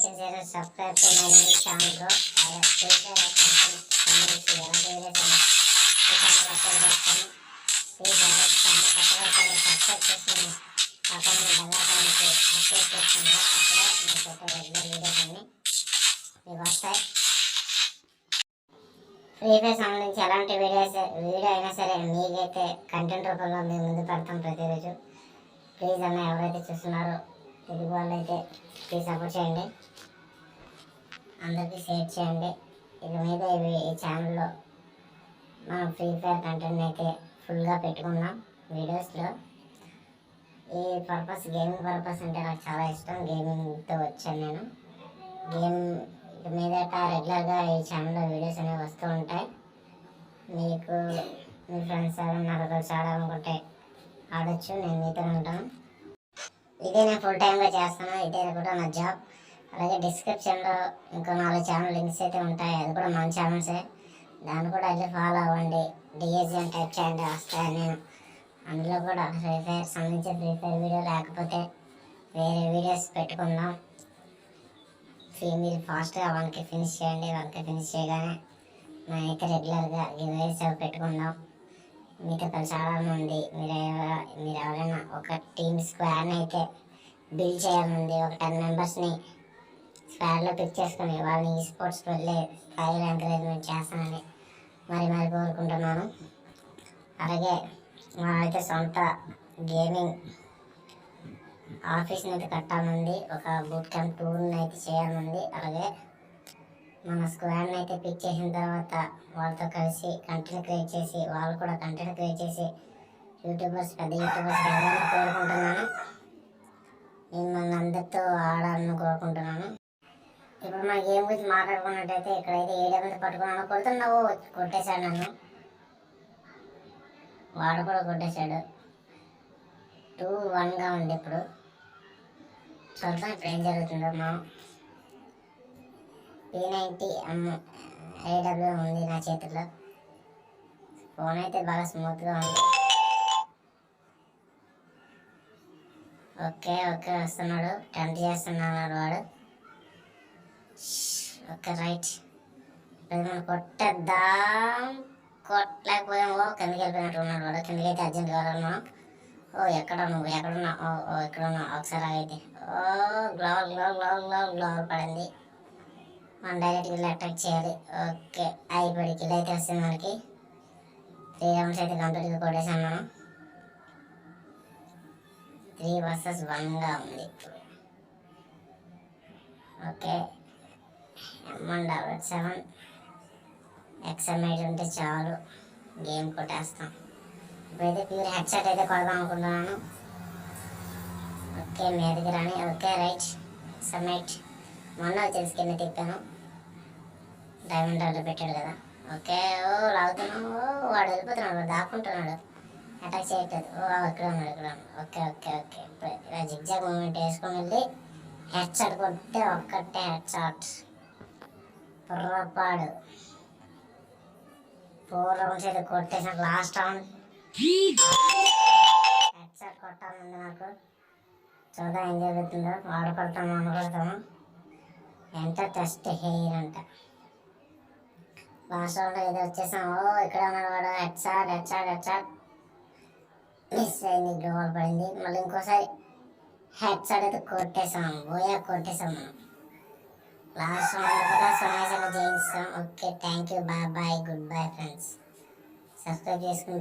and share and subscribe to my new channel bro. I have taken a content సంబంధించి ఎలాంటి videos ఈ channel upload చేస్తాను. Please ఎవరైతే channel కొత్తగా subscribe చేసుకుని పక్కన బెల్ ఐకాన్ అప్లోడ్ చేస్తున్నారో అప్పుడే మీకు రెగ్యులర్ వీడియోస్ అన్ని మీకు వస్తాయి. ఫ్రీ ఫైర్ సంబంధించి ఎలాంటి వీడియో అయినా సరే మీకైతే కంటెంట్ రూపంలో మేము ముందు పెడతాం ప్రతిరోజు. ప్లీజ్ అన్న ఎవరైతే చూస్తున్నారో తెలుగు వాళ్ళు అయితే ప్లీజ్ సపోర్ట్ చేయండి, అందరికీ షేర్ చేయండి. ఇక మీద ఈ ఛానల్లో మనం ఫ్రీ ఫైర్ కంటెంట్ అయితే ఫుల్గా పెట్టుకున్నాం వీడియోస్లో. ఈ పర్పస్ గేమింగ్ పర్పస్ అంటే నాకు చాలా ఇష్టం. గేమింగ్తో వచ్చాను నేను. గేమ్ మీదట రెగ్యులర్గా ఈ ఛానల్లో వీడియోస్ అనేవి వస్తూ ఉంటాయి. మీకు మీ ఫ్రెండ్స్ నాకు కలిసి ఆడాలనుకుంటే ఆడొచ్చు, నేను మీతో ఉంటాను. ఇదే నేను ఫుల్ టైమ్గా చేస్తాను, ఇదే కూడా నా జాబ్. అలాగే డిస్క్రిప్షన్లో ఇంకో 4 ఛానల్ లింక్స్ అయితే ఉంటాయి, అది కూడా మన ఛానల్సే. దాన్ని కూడా వెళ్ళి ఫాలో అవ్వండి. డిఎస్జీ అని టైప్ చేయండి, వస్తాయి. నేను అందులో కూడా ఫ్రీ ఫైర్ సంబంధించి ఫ్రీ ఫైర్ వీడియో లేకపోతే వేరే వీడియోస్ పెట్టుకుందాం. మీరు ఫాస్ట్గా 1K ఫినిష్ చేయండి. 1K ఫినిష్ చేయగానే నేనైతే రెగ్యులర్గా గివ్వేస్ పెట్టుకుందాం. మీతో కలిసి ఆడాలనుంది. మీరు ఎవరైనా ఒక టీమ్ స్క్వాడ్ని అయితే బిల్డ్ చేయాలనుంది. ఒక 10 మెంబర్స్ని స్క్వాడ్లో పిక్ చేసుకుని వాళ్ళని ఈ స్పోర్ట్స్కి వెళ్ళే స్థాయిలో ఎంకరేజ్మెంట్ చేస్తానని మరి కోరుకుంటున్నాను. అలాగే మనమైతే సొంత గేమింగ్ ఆఫీస్ని అయితే కట్టాలనుంది. ఒక బూట్ క్యాంప్ టూర్ని అయితే చేయాలనుంది. అలాగే మన స్క్వాడ్ని అయితే పిక్ చేసిన తర్వాత వాళ్ళతో కలిసి కంటెంట్ క్రియేట్ చేసి వాళ్ళు కూడా కంటెంట్ క్రియేట్ చేసి పెద్ద యూట్యూబర్స్ వెళ్ళాలని కోరుకుంటున్నాను. నేను మన అందరితో ఆడాలని కోరుకుంటున్నాను. ఇప్పుడు మన గేమ్ గురించి మాట్లాడుకున్నట్టయితే ఇక్కడైతే 7 మంది పట్టుకున్నాను. కొడుతున్నావు, కొట్టేశాడు నన్ను. వాడు కూడా కొట్టేశాడు. 2-1గా ఉంది. ఇప్పుడు చూద్దాం ఇప్పుడు ఏం జరుగుతుందో. మనం P90 AW ఉంది నా చేతుల్లో. ఫోన్ అయితే బాగా స్మూత్గా ఉంది. ఓకే వస్తున్నాడు, టెంప్ట్ చేస్తున్నాడు వాడు. ఓకే రైట్, ఇప్పుడు మనం కొట్టేద్దాం. కొట్టలేకపోయాము. కిందకి వెళ్ళిపోయినట్టు ఉన్నాడు వాడు. కిందకి అయితే అర్జెంట్ కావాలి మనం. నువ్వు ఎక్కడున్నావు ఒకసారి అయితే. గ్లోవల్ పడింది. మనం డైరెక్ట్ కిల్ అటాక్ చేయాలి. ఓకే అయిపోయి కిల్ అయితే వస్తుంది మనకి. 3 రౌండ్స్ అయితే కంప్లీట్గా కొట్టేసాం మనం. 3 vs 1గా ఉంది ఇప్పుడు. ఓకే M177 XM8 ఉంటే చాలు, గేమ్ కొట్టేస్తాం. ఇప్పుడైతే ప్యూర్ హెడ్ షాట్ అయితే కొడదాం అనుకుంటున్నాను. ఓకే మీదకి రాని. ఓకే రైట్ XM8 మొన్న తెలిసి కింద తిప్పాను. డైమండ్ రాడ్లో పెట్టాడు కదా. ఓకే లాగుతున్నాం. వాడు వెళ్ళిపోతున్నాడు, వాడు దాక్కుంటున్నాడు, అటాక్ చేయట్లేదు. ఇక్కడ ఉన్నాడు. ఓకే ఇలా జిగ్జాగ్ మూమెంట్ వేసుకొని వెళ్ళి హెడ్ షాట్ కొడితే ఒక్కటే హెడ్ షాట్. పొర్రపాడు 4 రౌండ్స్ అయితే కొట్టేసాను. లాస్ట్ రౌండ్ హెడ్ షాట్ కొట్టాలండి నాకు. చూద్దాం ఏం జరుగుతుందో. వాడు కొడతాము కొడతాము. ఎంత టెస్ట్ హెయిర్ అంట. లాస్ట్ రౌండ్ ఏదో వచ్చేసాం. ఇక్కడ ఉన్నాడు వాడు. హెడ్ షాట్ మిస్ అయింది. గ్లోవల్ పడింది. మళ్ళీ ఇంకోసారి హెడ్ షాట్ అయితే కొట్టేసాం. కొట్టేసాం మనం. లాస్ట్ రౌండ్ కూడా సొనాయిసలో జయించాం. Okay thank you, bye goodbye friends. Subscribe చేసుకుని